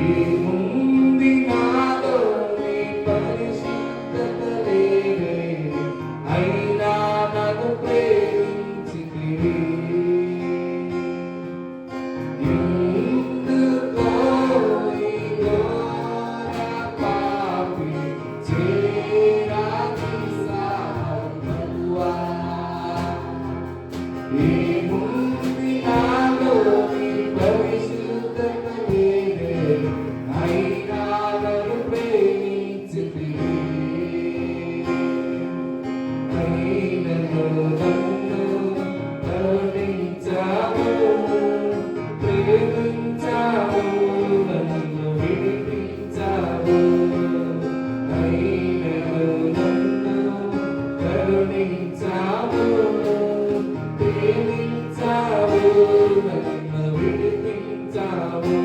ఏముంది నాలో నీ పరిశుద్ధత లేదే, అయినా నన్ను ప్రేమించితివి. ఎందుకో ఈ ఘోర పాపి చేరాతీసావు ప్రభువా. ఏముంది నాలో నీ పరిశుద్ధత లేదే, అయినా నన్ను ప్రేమించితివి. అయినను నన్ను కరుణించావు, ప్రేమించావు, నన్ను విడిపించావు. అయినను నన్ను కరుణించావు, ప్రేమించావు, నన్ను విడిపించావు.